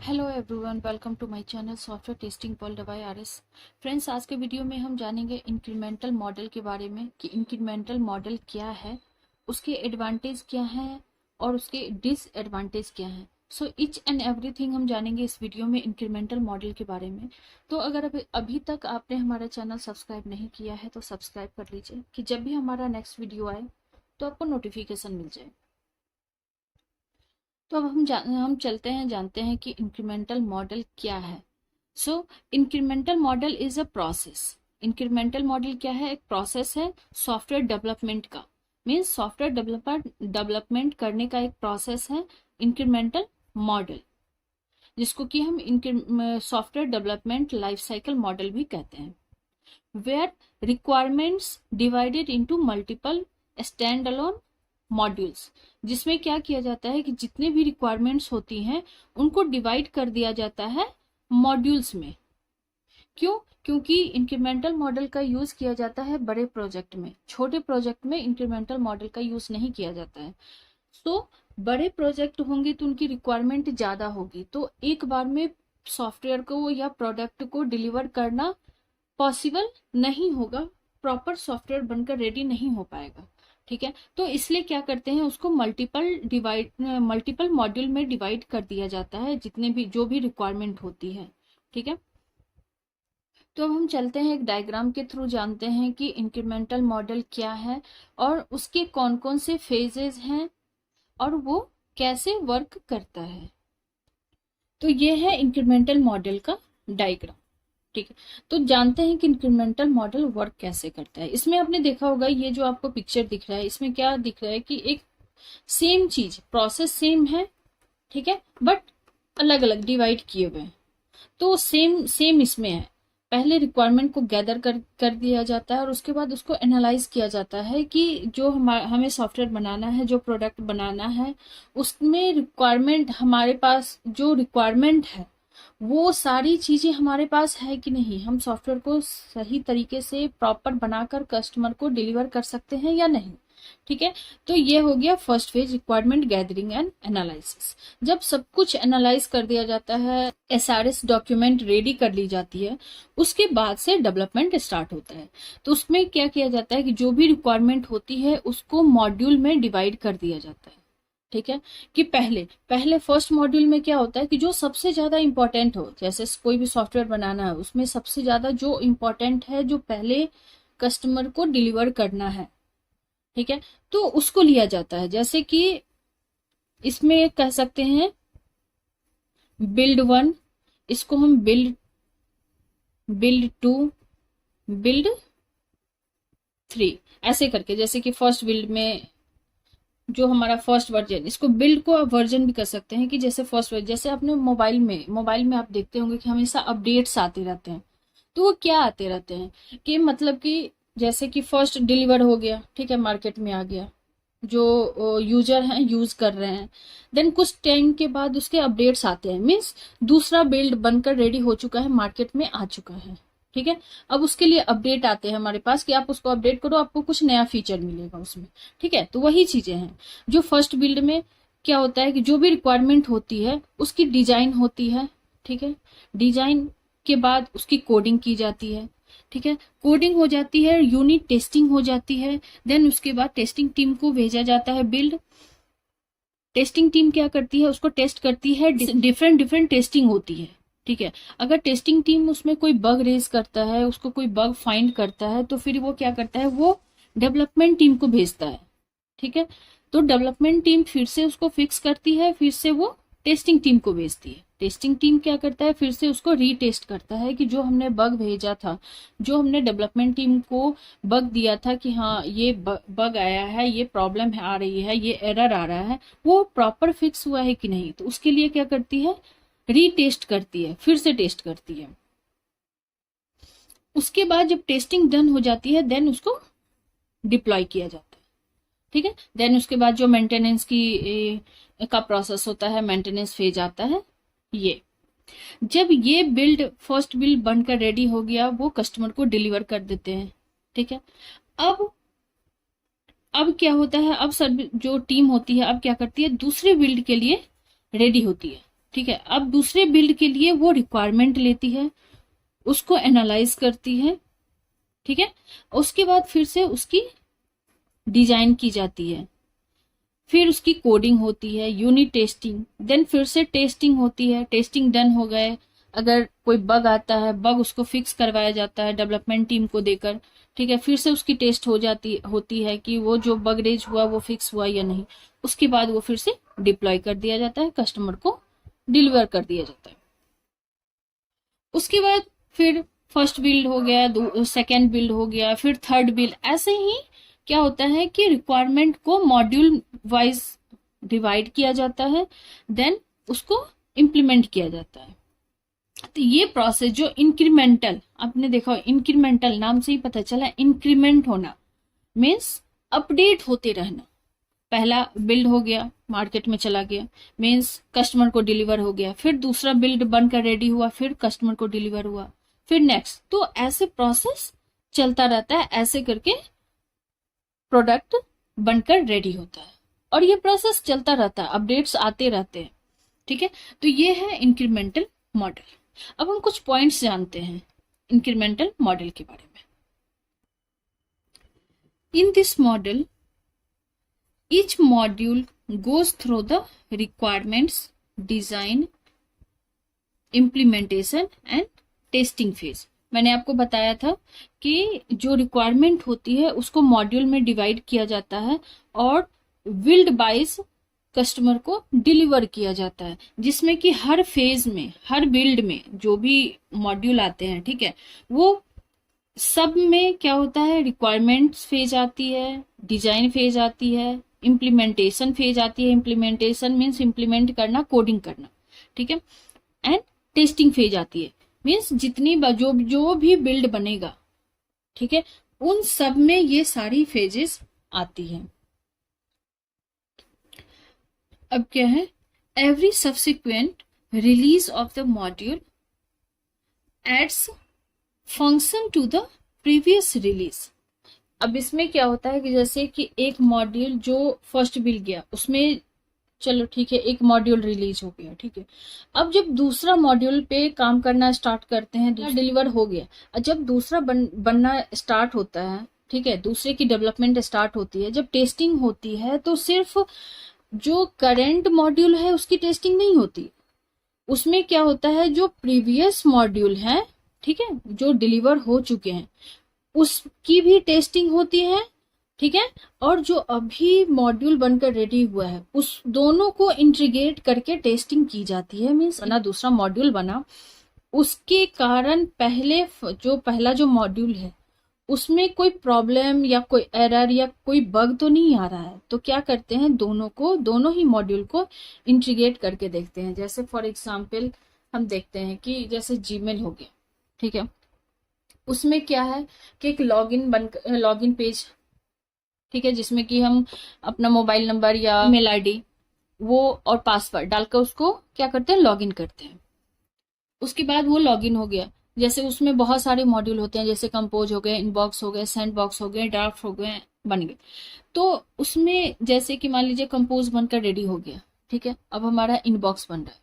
Hello everyone, welcome to my channel software testing world by RS. Friends, आज के video में हम जानेंगे इंक्रीमेंटल मॉडल के बारे में कि इंक्रीमेंटल मॉडल क्या है, उसके एडवांटेज क्या हैं और उसके डिसएडवांटेज क्या हैं। सो ईच एंड एवरीथिंग हम जानेंगे इस वीडियो में इंक्रीमेंटल मॉडल के बारे में। तो अगर अभी तक आपने हमारा चैनल सब्सक्राइब नहीं किया है तो सब्सक्राइब कर लीजिए कि जब भी हमारा नेक्स्ट वीडियो आए तो आपको नोटिफिकेशन मिल जाए। तो अब हम चलते हैं, जानते हैं कि इंक्रीमेंटल मॉडल क्या है। So incremental model is a process. Incremental model क्या है? एक प्रोसेस है सॉफ्टवेयर डेवलपमेंट का। मीन्स सॉफ्टवेयर डेवलपमेंट करने का एक प्रोसेस है इंक्रीमेंटल मॉडल, जिसको कि हम software development life cycle model भी कहते हैं। Where requirements divided into multiple stand alone modules, जिसमें क्या किया जाता है कि जितने भी रिक्वायरमेंट्स होती हैं उनको डिवाइड कर दिया जाता है मॉड्यूल्स में। क्यों? क्योंकि इंक्रीमेंटल मॉडल का यूज किया जाता है बड़े प्रोजेक्ट में, छोटे प्रोजेक्ट में इंक्रीमेंटल मॉडल का यूज नहीं किया जाता है। तो बड़े प्रोजेक्ट होंगे तो उनकी रिक्वायरमेंट ज्यादा होगी, तो एक बार में सॉफ्टवेयर को या प्रोडक्ट को डिलीवर करना पॉसिबल नहीं होगा, प्रॉपर सॉफ्टवेयर बनकर रेडी नहीं हो पाएगा। ठीक है, तो इसलिए क्या करते हैं, उसको मल्टीपल मॉड्यूल में डिवाइड कर दिया जाता है, जितने भी जो भी रिक्वायरमेंट होती है। ठीक है, तो अब हम चलते हैं एक डायग्राम के थ्रू, जानते हैं कि इंक्रीमेंटल मॉडल क्या है और उसके कौन कौन से फेजेस हैं और वो कैसे वर्क करता है। तो ये है इंक्रीमेंटल मॉडल का डायग्राम। ठीक है, तो जानते हैं कि इंक्रीमेंटल मॉडल वर्क कैसे करता है। इसमें आपने देखा होगा, ये जो आपको पिक्चर दिख रहा है, इसमें क्या दिख रहा है कि एक सेम चीज, प्रोसेस सेम है, ठीक है, बट अलग अलग डिवाइड किए हुए हैं। तो सेम सेम इसमें है। पहले रिक्वायरमेंट को गैदर कर दिया जाता है और उसके बाद उसको एनालाइज किया जाता है कि जो हमें सॉफ्टवेयर बनाना है, जो प्रोडक्ट बनाना है, उसमें रिक्वायरमेंट, हमारे पास जो रिक्वायरमेंट है वो सारी चीजें हमारे पास है कि नहीं, हम सॉफ्टवेयर को सही तरीके से प्रॉपर बनाकर कस्टमर को डिलीवर कर सकते हैं या नहीं। ठीक है, तो ये हो गया first phase, requirement gathering and analysis. जब सब कुछ एनालाइज कर दिया जाता है, एसआरएस डॉक्यूमेंट रेडी कर ली जाती है, उसके बाद से डेवलपमेंट स्टार्ट होता है। तो उसमें क्या किया जाता है कि जो भी रिक्वायरमेंट होती है उसको मॉड्यूल में डिवाइड कर दिया जाता है। ठीक है, कि पहले फर्स्ट मॉड्यूल में क्या होता है कि जो सबसे ज्यादा इंपॉर्टेंट हो, जैसे कोई भी सॉफ्टवेयर बनाना है उसमें सबसे ज्यादा जो इंपॉर्टेंट है, जो पहले कस्टमर को डिलीवर करना है, ठीक है, तो उसको लिया जाता है। जैसे कि इसमें कह सकते हैं बिल्ड 1, इसको हम बिल्ड 2, बिल्ड 3 ऐसे करके, जैसे कि फर्स्ट बिल्ड में जो हमारा फर्स्ट वर्जन, इसको बिल्ड को आप वर्जन भी कर सकते हैं कि जैसे फर्स्ट वर्जन, जैसे अपने मोबाइल में आप देखते होंगे कि हमेशा अपडेट्स आते रहते हैं। तो वो क्या आते रहते हैं कि मतलब कि जैसे कि फर्स्ट डिलीवर हो गया, ठीक है, मार्केट में आ गया, जो यूजर हैं यूज कर रहे हैं, देन कुछ टाइम के बाद उसके अपडेट्स आते हैं, मीन्स दूसरा बिल्ड बनकर रेडी हो चुका है, मार्केट में आ चुका है। ठीक है, अब उसके लिए अपडेट आते हैं हमारे पास कि आप उसको अपडेट करो, आपको कुछ नया फीचर मिलेगा उसमें। ठीक है, तो वही चीजें हैं जो फर्स्ट बिल्ड में क्या होता है कि जो भी रिक्वायरमेंट होती है उसकी डिजाइन होती है। ठीक है, डिजाइन के बाद उसकी कोडिंग की जाती है। ठीक है, कोडिंग हो जाती है, यूनिट टेस्टिंग हो जाती है, देन उसके बाद टेस्टिंग टीम को भेजा जाता है बिल्ड। टेस्टिंग टीम क्या करती है, उसको टेस्ट करती है, डिफरेंट टेस्टिंग होती है। ठीक है, अगर टेस्टिंग टीम उसमें कोई बग रेज करता है, उसको कोई बग फाइंड करता है, तो फिर वो क्या करता है, वो डेवलपमेंट टीम को भेजता है। ठीक है, तो डेवलपमेंट टीम फिर से उसको फिक्स करती है, फिर से वो टेस्टिंग टीम को भेजती है। टेस्टिंग टीम क्या करता है, फिर से उसको रीटेस्ट करता है कि जो हमने बग भेजा था, जो हमने डेवलपमेंट टीम को बग दिया था कि हाँ ये बग आया है, ये प्रॉब्लम आ रही है, ये एरर आ रहा है, वो प्रॉपर फिक्स हुआ है कि नहीं, तो उसके लिए क्या करती है, रीटेस्ट करती है, फिर से टेस्ट करती है। उसके बाद जब टेस्टिंग डन हो जाती है, देन उसको डिप्लॉय किया जाता है। ठीक है, देन उसके बाद जो मेंटेनेंस का प्रोसेस होता है, मेंटेनेंस फेज आता है। ये जब ये बिल्ड, फर्स्ट बिल्ड बनकर रेडी हो गया, वो कस्टमर को डिलीवर कर देते हैं। ठीक है, अब क्या होता है, अब सब जो टीम होती है अब क्या करती है, दूसरे बिल्ड के लिए रेडी होती है। ठीक है। अब दूसरे बिल्ड के लिए वो रिक्वायरमेंट लेती है, उसको एनालाइज करती है, ठीक है। उसके बाद फिर से उसकी डिजाइन की जाती है, फिर उसकी कोडिंग होती है, यूनिट टेस्टिंग, देन फिर से टेस्टिंग होती है, टेस्टिंग डन हो गए, अगर कोई बग आता है, बग उसको फिक्स करवाया जाता है डेवलपमेंट टीम को देकर, ठीक है। फिर से उसकी टेस्ट होती है कि वो जो बग रेज हुआ वो फिक्स हुआ या नहीं। उसके बाद वो फिर से डिप्लॉय कर दिया जाता है, कस्टमर को डिलीवर कर दिया जाता है। उसके बाद फिर फर्स्ट बिल्ड हो गया, सेकेंड बिल्ड हो गया, फिर थर्ड बिल्ड, ऐसे ही क्या होता है कि रिक्वायरमेंट को मॉड्यूल वाइज डिवाइड किया जाता है, देन उसको इम्प्लीमेंट किया जाता है। तो ये प्रोसेस जो इंक्रीमेंटल, आपने देखा इंक्रीमेंटल नाम से ही पता चला, इंक्रीमेंट होना मीन्स अपडेट होते रहना। पहला बिल्ड हो गया, मार्केट में चला गया, मीन्स कस्टमर को डिलीवर हो गया, फिर दूसरा बिल्ड बनकर रेडी हुआ, फिर कस्टमर को डिलीवर हुआ, फिर नेक्स्ट। तो ऐसे प्रोसेस चलता रहता है, ऐसे करके प्रोडक्ट बनकर रेडी होता है, और ये प्रोसेस चलता रहता है, अपडेट्स आते रहते हैं, ठीक है। तो ये है इंक्रीमेंटल मॉडल। अब हम कुछ पॉइंट्स जानते हैं इंक्रीमेंटल मॉडल के बारे में। In this model each module goes through the requirements, design, implementation and testing phase। मैंने आपको बताया था कि जो रिक्वायरमेंट होती है उसको मॉड्यूल में डिवाइड किया जाता है और बिल्ड बाइज कस्टमर को डिलीवर किया जाता है, जिसमें कि हर फेज में, हर बिल्ड में जो भी मॉड्यूल आते हैं, ठीक है, वो सब में क्या होता है, रिक्वायरमेंट्स फेज आती है, डिजाइन फेज आती है, इम्प्लीमेंटेशन फेज आती है। इम्प्लीमेंटेशन मीन्स इम्प्लीमेंट करना, कोडिंग करना, ठीक है। एंड टेस्टिंग फेज आती है, मीन्स जितनी जो भी बिल्ड बनेगा, ठीक है, उन सब में ये सारी फेजेस आती हैं। अब क्या है, every subsequent release of the module adds function to the previous release. अब इसमें क्या होता है कि जैसे कि एक मॉड्यूल जो फर्स्ट बिल्ड गया उसमें, चलो ठीक है, एक मॉड्यूल रिलीज हो गया, ठीक है। अब जब दूसरा मॉड्यूल पे काम करना स्टार्ट करते हैं, दूसरा डिलीवर हो गया, और जब दूसरा बनना स्टार्ट होता है, ठीक है, दूसरे की डेवलपमेंट स्टार्ट होती है, जब टेस्टिंग होती है तो सिर्फ जो करेंट मॉड्यूल है उसकी टेस्टिंग नहीं होती, उसमें क्या होता है, जो प्रीवियस मॉड्यूल है, ठीक है, जो डिलीवर हो चुके हैं उसकी भी टेस्टिंग होती है, ठीक है। और जो अभी मॉड्यूल बनकर रेडी हुआ है उस दोनों को इंटीग्रेट करके टेस्टिंग की जाती है। मीन्स बना, दूसरा मॉड्यूल बना, उसके कारण पहला जो मॉड्यूल है उसमें कोई प्रॉब्लम या कोई एरर या कोई बग तो नहीं आ रहा है, तो क्या करते हैं, दोनों ही मॉड्यूल को इंटीग्रेट करके देखते हैं। जैसे फॉर एग्जाम्पल हम देखते हैं कि जैसे जीमेल हो गया, ठीक है, उसमें क्या है कि एक लॉगिन पेज, ठीक है, जिसमें कि हम अपना मोबाइल नंबर या ईमेल आईडी वो और पासवर्ड डालकर उसको क्या करते हैं, लॉगिन करते हैं। उसके बाद वो लॉगिन हो गया, जैसे उसमें बहुत सारे मॉड्यूल होते हैं, जैसे कंपोज हो गए, इनबॉक्स हो गए, सेंड बॉक्स हो गए, ड्राफ्ट हो गए, बन गए। तो उसमें जैसे कि मान लीजिए कंपोज बनकर रेडी हो गया, ठीक है, अब हमारा इनबॉक्स बन रहा है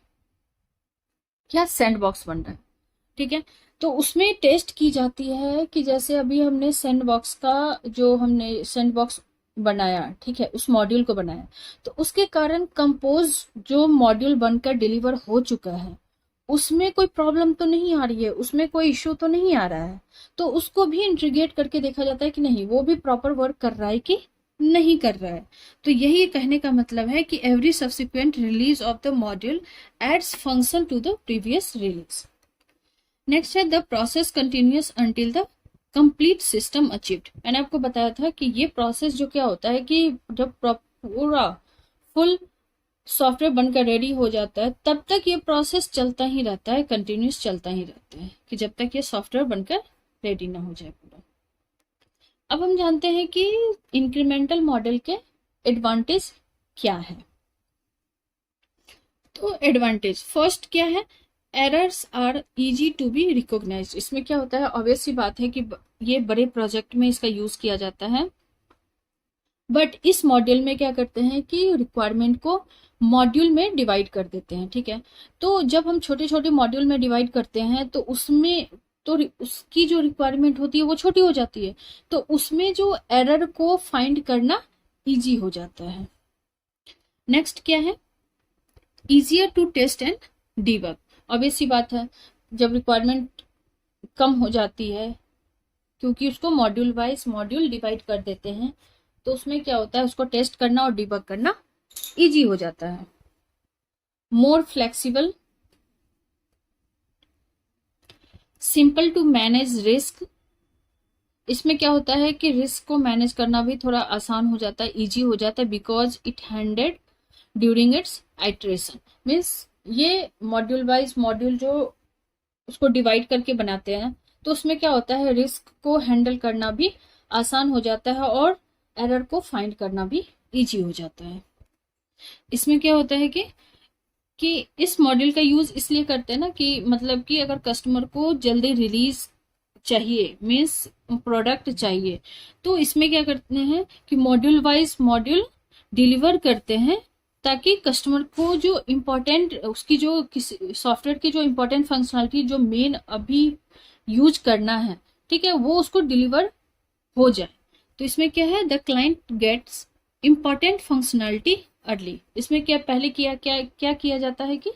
या सेंड बॉक्स बन रहा है, ठीक है। तो उसमें टेस्ट की जाती है कि जैसे अभी हमने सेंड बॉक्स बनाया, ठीक है, उस मॉड्यूल को बनाया, तो उसके कारण कंपोज जो मॉड्यूल बनकर डिलीवर हो चुका है उसमें कोई प्रॉब्लम तो नहीं आ रही है, उसमें कोई इश्यू तो नहीं आ रहा है, तो उसको भी इंटीग्रेट करके देखा जाता है कि नहीं, वो भी प्रॉपर वर्क कर रहा है कि नहीं कर रहा है। तो यही कहने का मतलब है कि every subsequent release of the module adds function to the previous release. Next है the process continuous until the complete system achieved. मैंने आपको बताया था कि ये प्रोसेस जो क्या होता है कि जब पूरा फुल सॉफ्टवेयर बनकर रेडी हो जाता है तब तक ये प्रोसेस चलता ही रहता है, कंटिन्यूअस चलता ही रहता है, कि जब तक ये सॉफ्टवेयर बनकर रेडी ना हो जाए पूरा। अब हम जानते हैं कि इंक्रीमेंटल मॉडल के एडवांटेज क्या है। तो एडवांटेज फर्स्ट क्या है, errors are easy to be recognise. इसमें क्या होता है, ऑब्वियस सी बात है कि ये बड़े प्रोजेक्ट में इसका यूज किया जाता है, बट इस मॉडल में क्या करते हैं कि रिक्वायरमेंट को मॉड्यूल में डिवाइड कर देते हैं, ठीक है। तो जब हम छोटे छोटे मॉड्यूल में डिवाइड करते हैं तो उसमें तो उसकी जो रिक्वायरमेंट होती है वो छोटी हो जाती है, तो उसमें जो एरर को फाइंड करना इजी हो जाता है। नेक्स्ट क्या है, easier to test and debug. Obvious सी बात है, जब रिक्वायरमेंट कम हो जाती है, क्योंकि उसको मॉड्यूल वाइज मॉड्यूल डिवाइड कर देते हैं, तो उसमें क्या होता है, उसको टेस्ट करना और डिबग करना इजी हो जाता है। More flexible, simple to manage risk. इसमें क्या होता है कि रिस्क को मैनेज करना भी थोड़ा आसान हो जाता है, इजी हो जाता है, because it handed during its iteration. Means ये मॉड्यूल वाइज मॉड्यूल जो उसको डिवाइड करके बनाते हैं, तो उसमें क्या होता है, रिस्क को हैंडल करना भी आसान हो जाता है और एरर को फाइंड करना भी इजी हो जाता है। इसमें क्या होता है कि इस मॉड्यूल का यूज इसलिए करते हैं ना, कि मतलब कि अगर कस्टमर को जल्दी रिलीज चाहिए, मीन्स प्रोडक्ट चाहिए, तो इसमें क्या करते हैं कि मॉड्यूल वाइज मॉड्यूल डिलीवर करते हैं, ताकि कस्टमर को जो इम्पोर्टेंट उसकी जो किसी सॉफ्टवेयर की जो इम्पोर्टेंट फंक्शनलिटी जो मेन अभी यूज करना है, ठीक है, वो उसको डिलीवर हो जाए। तो इसमें क्या है, the client gets important functionality early. इसमें क्या पहले क्या किया जाता है कि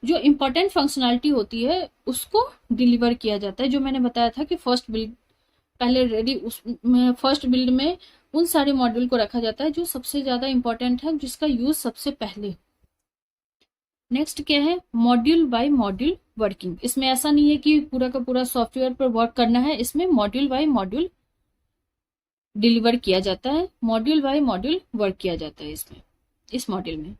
जो इम्पोर्टेंट फंक्शनलिटी होती है उसको डिलीवर किया जाता है। जो मैंने बताया था कि फर्स्ट बिल्ड पहले रेडी, उस फर्स्ट बिल्ड में उन सारे मॉड्यूल को रखा जाता है जो सबसे ज्यादा इंपॉर्टेंट है, जिसका यूज सबसे पहले। नेक्स्ट क्या है, मॉड्यूल बाय मॉड्यूल वर्किंग। इसमें ऐसा नहीं है कि पूरा का पूरा सॉफ्टवेयर पर वर्क करना है, इसमें मॉड्यूल बाय मॉड्यूल डिलीवर किया जाता है, मॉड्यूल बाय मॉड्यूल वर्क किया जाता है इसमें, इस मॉड्यूल में।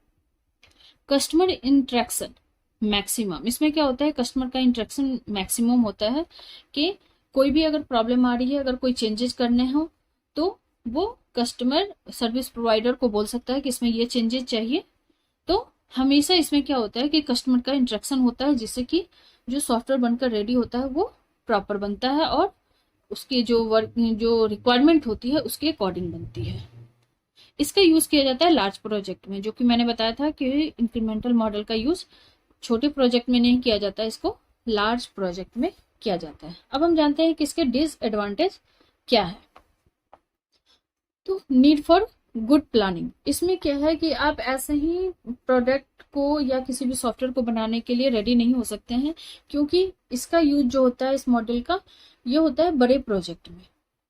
Customer interaction maximum. इसमें क्या होता है, कस्टमर का इंटरेक्शन मैक्सिमम होता है, कि कोई भी अगर प्रॉब्लम आ रही है, अगर कोई चेंजेस करने हो, तो वो कस्टमर सर्विस प्रोवाइडर को बोल सकता है कि इसमें ये चेंजेस चाहिए। तो हमेशा इसमें क्या होता है कि कस्टमर का इंटरेक्शन होता है, जिससे कि जो सॉफ्टवेयर बनकर रेडी होता है वो प्रॉपर बनता है और उसकी जो रिक्वायरमेंट होती है उसके अकॉर्डिंग बनती है। इसका यूज किया जाता है लार्ज प्रोजेक्ट में, जो कि मैंने बताया था कि इंक्रीमेंटल मॉडल का यूज छोटे प्रोजेक्ट में नहीं किया जाता, इसको लार्ज प्रोजेक्ट में किया जाता है। अब हम जानते हैं कि इसके डिसएडवांटेज क्या है। तो नीड फॉर गुड प्लानिंग। इसमें क्या है कि आप ऐसे ही प्रोडक्ट को या किसी भी सॉफ्टवेयर को बनाने के लिए रेडी नहीं हो सकते हैं, क्योंकि इसका यूज जो होता है इस मॉडल का, ये होता है बड़े प्रोजेक्ट में।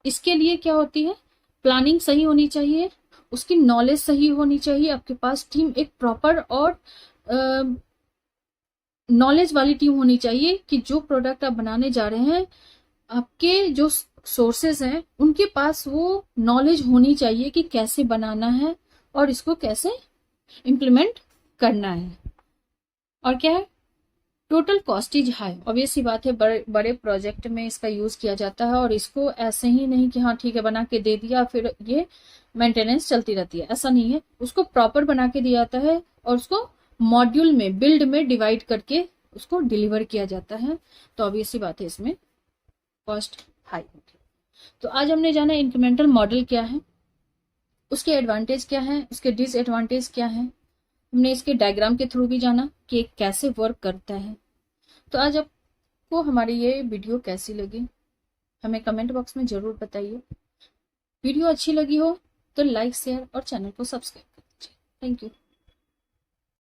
इसके लिए क्या होती है, प्लानिंग सही होनी चाहिए, उसकी नॉलेज सही होनी चाहिए, आपके पास टीम एक प्रॉपर और नॉलेज वाली टीम होनी चाहिए, कि जो प्रोडक्ट आप बनाने जा रहे हैं, आपके जो सोर्सेज हैं उनके पास वो नॉलेज होनी चाहिए कि कैसे बनाना है और इसको कैसे इम्प्लीमेंट करना है। और क्या है, total cost is high. Obvious सी बात है, बड़े प्रोजेक्ट में इसका यूज किया जाता है, और इसको ऐसे ही नहीं कि हाँ ठीक है बना के दे दिया फिर ये मेंटेनेंस चलती रहती है, ऐसा नहीं है। उसको प्रॉपर बना के दिया जाता है और उसको मॉड्यूल में बिल्ड में डिवाइड करके उसको डिलीवर किया जाता है। तो ऑब्वियस सी बात है, इसमें कॉस्ट हाई होती है। तो आज हमने जाना इंक्रीमेंटल मॉडल क्या है, उसके एडवांटेज क्या है, उसके डिसएडवांटेज क्या है। हमने इसके डायग्राम के थ्रू भी जाना कि कैसे वर्क करता है। तो आज आपको हमारी ये वीडियो कैसी लगी, हमें कमेंट बॉक्स में जरूर बताइए। वीडियो अच्छी लगी हो तो लाइक शेयर और चैनल को सब्सक्राइब कर दीजिए। Thank you.